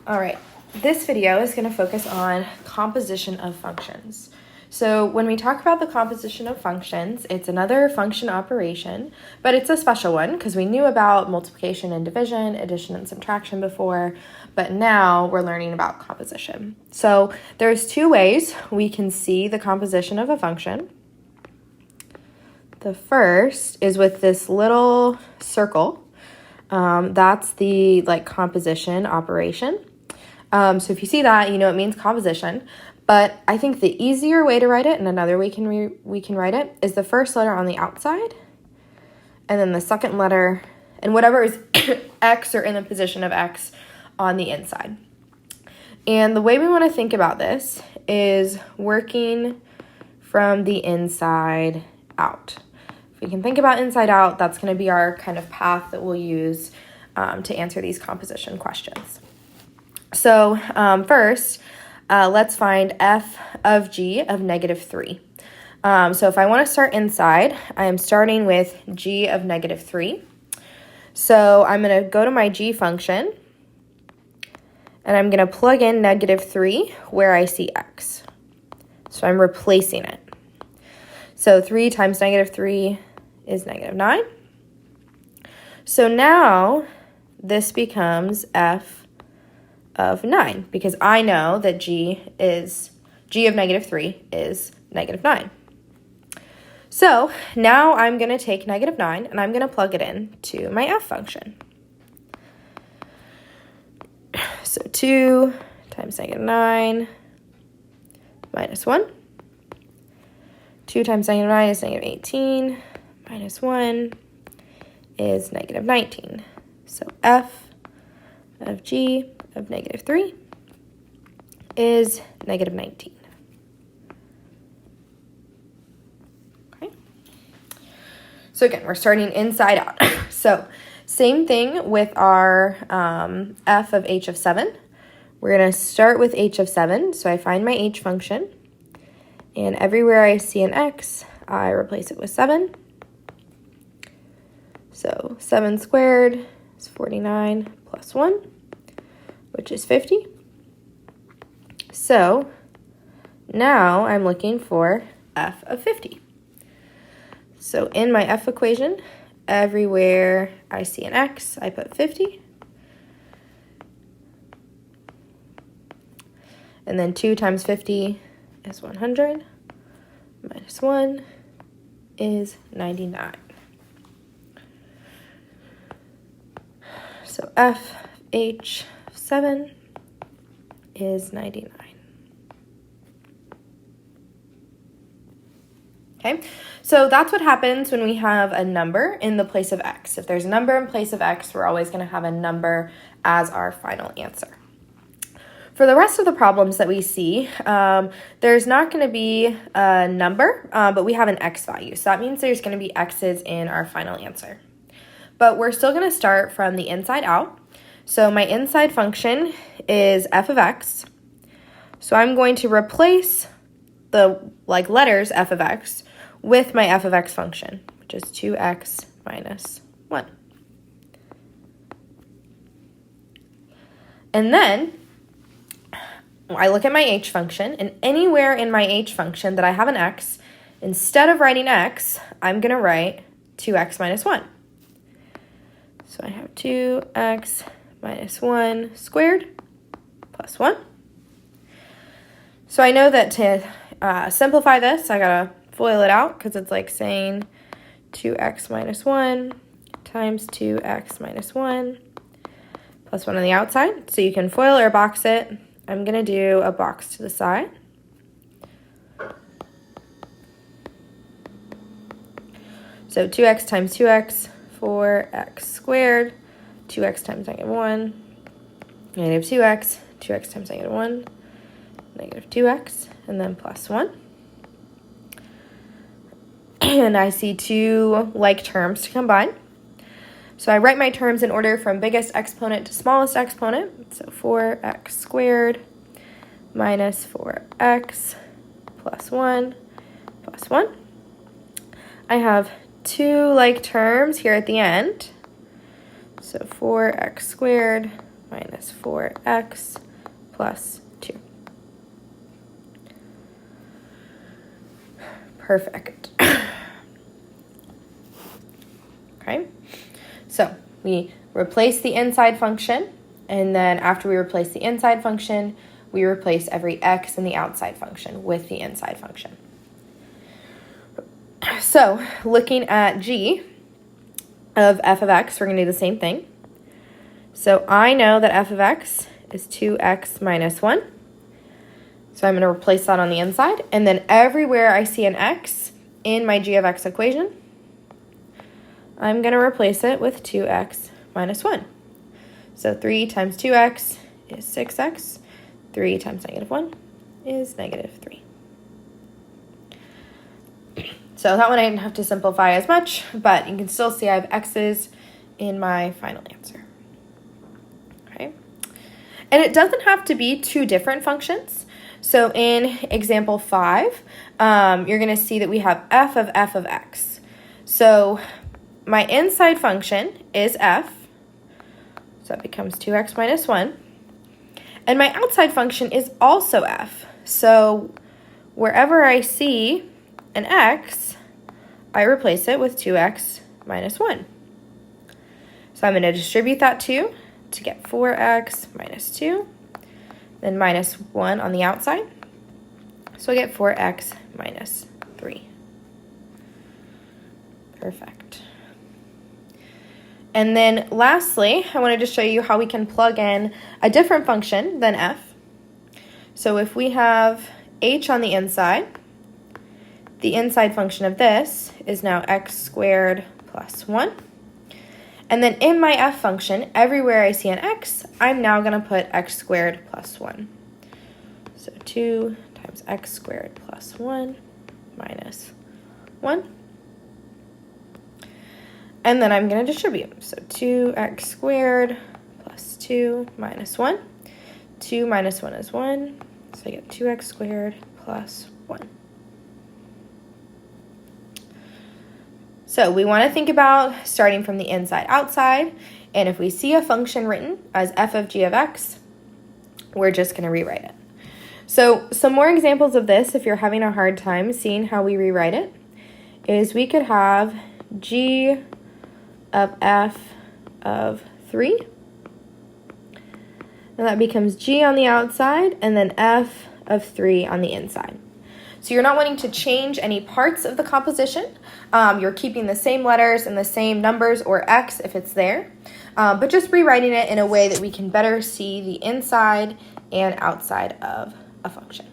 All right, this video is going to focus on composition of functions. So when we talk about the composition of functions, it's another function operation, but it's a special one because we knew about multiplication and division, addition and subtraction before, but now we're learning about composition. So there's two ways we can see the composition of a function. The first is with this little circle. That's the composition operation. So if you see that, you know it means composition. But I think the easier way to write it, and another way we can write it, is the first letter on the outside, and then the second letter, and whatever is x or in the position of x on the inside. And the way we want to think about this is working from the inside out. If we can think about inside out, that's going to be our kind of path that we'll use to answer these composition questions. So first, let's find f of g of -3. So if I want to start inside, I am starting with g of -3. So I'm going to go to my g function, and I'm going to plug in -3 where I see x. So I'm replacing it. So 3 times -3 is -9. So now this becomes f of 9, because I know that g of -3 is -9. So now I'm going to take -9 and I'm going to plug it in to my f function. So 2 times -9 minus 1. 2 times -9 is -18, minus 1 is -19. So f of g of -3 is -19. Okay. So again, we're starting inside out. So same thing with our f of h of 7. We're going to start with h of 7. So I find my h function, and everywhere I see an x, I replace it with 7. So 7 squared is 49 plus 1, which is 50. So now I'm looking for f of 50. So in my f equation, everywhere I see an x, I put 50. And then 2 times 50 is 100, minus 1 is 99. So f of h of 7 is 99. Okay, so that's what happens when we have a number in the place of x. If there's a number in place of x, we're always going to have a number as our final answer. For the rest of the problems that we see, there's not going to be a number, but we have an x value. So that means there's going to be x's in our final answer. But we're still going to start from the inside out. So my inside function is f of x. So I'm going to replace the letters f of x with my f of x function, which is 2x minus 1. And then I look at my h function, and anywhere in my h function that I have an x, instead of writing x, I'm going to write 2x minus 1. So I have 2x minus 1 squared plus 1. So I know that to simplify this, I got to FOIL it out, because it's like saying 2x minus 1 times 2x minus 1 plus 1 on the outside. So you can FOIL or box it. I'm going to do a box to the side. So 2x times 2x, 4x squared, 2x times -1, -2x, 2x times -1, -2x, and then plus 1. And I see two like terms to combine. So I write my terms in order from biggest exponent to smallest exponent. So 4x squared minus 4x plus 1 plus 1. I have two like terms here at the end. So 4x squared minus 4x plus 2. Perfect. Okay, so we replace the inside function, and then after we replace the inside function, we replace every x in the outside function with the inside function. So looking at g of f of x, we're going to do the same thing. So I know that f of x is 2x minus 1. So I'm going to replace that on the inside. And then everywhere I see an x in my g of x equation, I'm going to replace it with 2x minus 1. So 3 times 2x is 6x. 3 times negative 1 is negative 3. So that one I didn't have to simplify as much, but you can still see I have x's in my final answer. Okay. And it doesn't have to be two different functions. So in example 5, you're going to see that we have f of x. So my inside function is f, so that becomes 2x minus 1. And my outside function is also f. So wherever I see an x, I replace it with 2x minus 1. So I'm going to distribute that 2 to get 4x minus 2, then minus 1 on the outside. So I get 4x minus 3. Perfect. And then lastly, I wanted to show you how we can plug in a different function than f. So if we have h on the inside function of this is now x squared plus 1. And then in my f function, everywhere I see an x, I'm now going to put x squared plus 1. So 2 times x squared plus 1 minus 1. And then I'm going to distribute. So 2x squared plus 2 minus 1. 2 minus 1 is 1. So I get 2x squared plus 1. So we want to think about starting from the inside outside. And if we see a function written as f of g of x, we're just going to rewrite it. So some more examples of this, if you're having a hard time seeing how we rewrite it, is we could have g of f of 3. And that becomes g on the outside and then f of 3 on the inside. So you're not wanting to change any parts of the composition. You're keeping the same letters and the same numbers or x if it's there, but just rewriting it in a way that we can better see the inside and outside of a function.